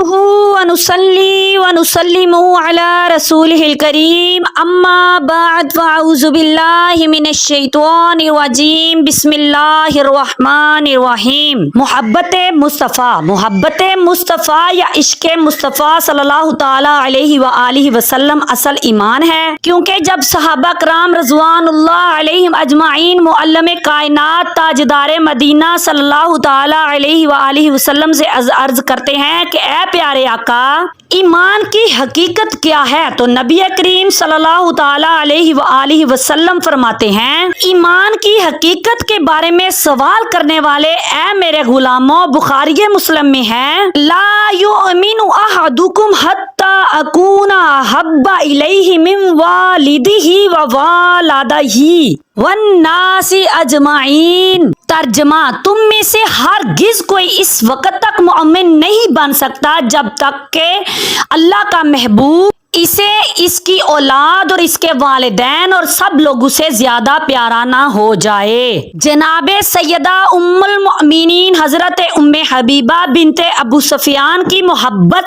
नहमदुहु व नुसल्ली व नुसल्लिमु अला रसूलिहिल करीम अम्मा बाद फ़अऊज़ु बिल्लाहि मिनश शैतानिर रजीम बिस्मिल्लाहिर रहमानिर रहीम। मोहब्बत मुस्तफ़ा या इश्क़ मुस्तफ़ा सल्लल्लाहु ताला अलैहि व आलिहि वसल्लम असल ईमान है, क्योंकि जब सहाबा कराम रज़वानुल्लाह अलैहिम अजमाइन मुअल्लिम कायनात ताजदार मदीना सल्लल्लाहु ताला अलैहि व आलिहि वसल्लम से अर्ज करते हैं कि ए प्यारे आका, ईमान की हकीकत क्या है, तो नबी करीम सल्लल्लाहु ताला अलैहि व आलिहि वसल्लम फरमाते हैं, ईमान की हकीकत के बारे में सवाल करने वाले ए मेरे गुलामों, बुखारी मुस्लिम में है, ला युमिनु अहदुकुम हत्ता अकूना हब्बा इलैहि मिन वालिदिही व वालिदैहि वन्नासी अजमाइन। तर्जमा, तुम में से हरगिज कोई इस वक्त तक मुअम्मिन नहीं बन सकता जब तक के अल्लाह का महबूब इसे, इसकी औलाद और इसके वालिदैन और सब लोगों से ज्यादा प्यारा ना हो जाए। जनाबे सैयदा उम्मुल मुमिनीन हजरत उम्मे हबीबा बिनते अबू सुफियान की मोहब्बत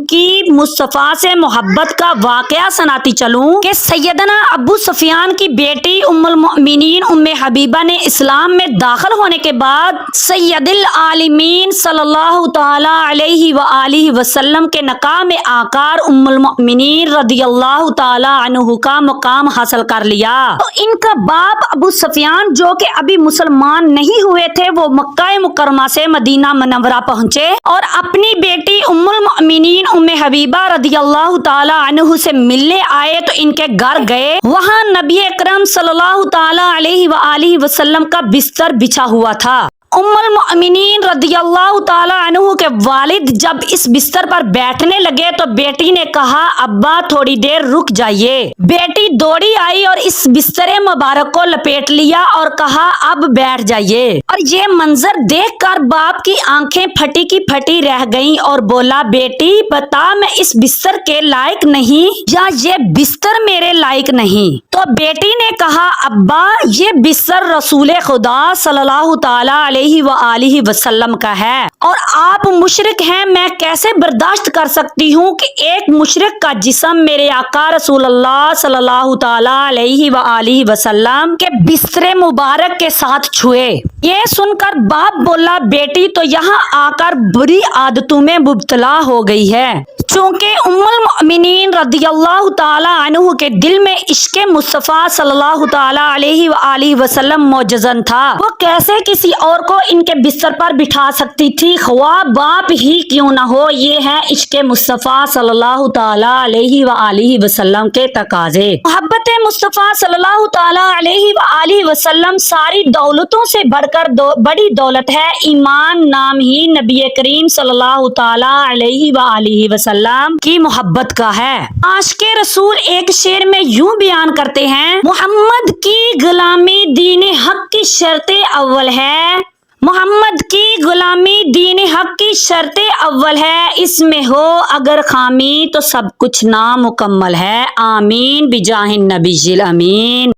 की मुस्तफ़ा से मोहब्बत का वाकया सुनाती चलूं कि सैयदना अबू सुफियान की बेटी उम्मुल मुमिनीन उम्मे हबीबा ने इस्लाम में दाखिल होने के बाद सैयदुल आलमीन सल्लल्लाहु ताला अलैहि व आलिहि वसल्लम के निकाह में आकर उम्मुल मुमिनीन रदियल्लाहु ताला अन्हु का मुकाम हासिल कर लिया। तो इनका बाप अबू सुफियान जो कि अभी मुसलमान नहीं हुए थे, वो मक्का मुकरमा से मदीना मुनव्वरा पहुंचे और अपनी बेटी उम्मुल मुमिनीन उम्मे हबीबा रदियल्लाहु ताला अन्हु से मिलने आए। तो इनके घर गए, वहां नबी अकरम सल्लल्लाहु ताला अलैहि व आलिहि वसल्लम का बिस्तर बिछा हुआ था। उम्मुल मुमिनीन रदियल्लाहु ताला अन्हु के वालिद जब इस बिस्तर पर बैठने लगे तो बेटी ने कहा, अब्बा थोड़ी देर रुक जाइए। बेटी दौड़ी आई और इस बिस्तर मुबारक को लपेट लिया और कहा, अब बैठ जाइए। और ये मंजर देखकर बाप की आंखें फटी की फटी रह गईं और बोला, बेटी बता, मैं इस बिस्तर के लायक नहीं या ये बिस्तर मेरे लायक नहीं? तो बेटी ने कहा, अब्बा ये बिस्तर रसूल खुदा सल्लल्लाहु ताला अलैहि व आलिहि वसल्लम का है और आप मुशरिक हैं। मैं कैसे बर्दाश्त कर सकती हूँ कि एक मुशरिक का जिस्म मेरे आका रसूलुल्लाह सल्लल्लाहु ताला अलैहि व आलिहि वसल्लम के बिस्तर मुबारक के साथ छुए। ये सुनकर बाप बोला, बेटी तो यहाँ आकर बुरी आदतों में मुब्तला हो गई है। चूंकि उम्मुल मुमिनीन रदियल्लाहु ताला अन्हु के दिल में इश्क़ मुस्तफ़ा सल्लल्लाहु ताला अलैहि व आलिहि वसल्लम मौजूद था, वो कैसे किसी और को इनके बिस्तर पर बिठा सकती थी, ख्वाह बाप ही क्यों ना हो। ये है इश्क़ मुस्तफ़ा सल्लल्लाहु ताला अलैहि व आलिहि वसल्लम के तकाजे। मोहब्बत मुस्तफ़ा सल्लल्लाहु ताला अलैहि व आलिहि वसल्लम सारी दौलतों से बढ़कर बड़ी दौलत है। ईमान नाम ही नबी करीम सल्लल्लाहु ताला अलैहि व आलिहि वसल्लम की मोहब्बत का है। आशिक़े रसूल एक शेर में यूं बयान करते हैं, मोहम्मद की गुलामी दीन हक की शर्त अव्वल है। मोहम्मद की गुलामी दीन हक की शर्त अव्वल है, इसमें हो अगर खामी तो सब कुछ नामुकम्मल है। आमीन बिजाहिन नबीजिल अमीन।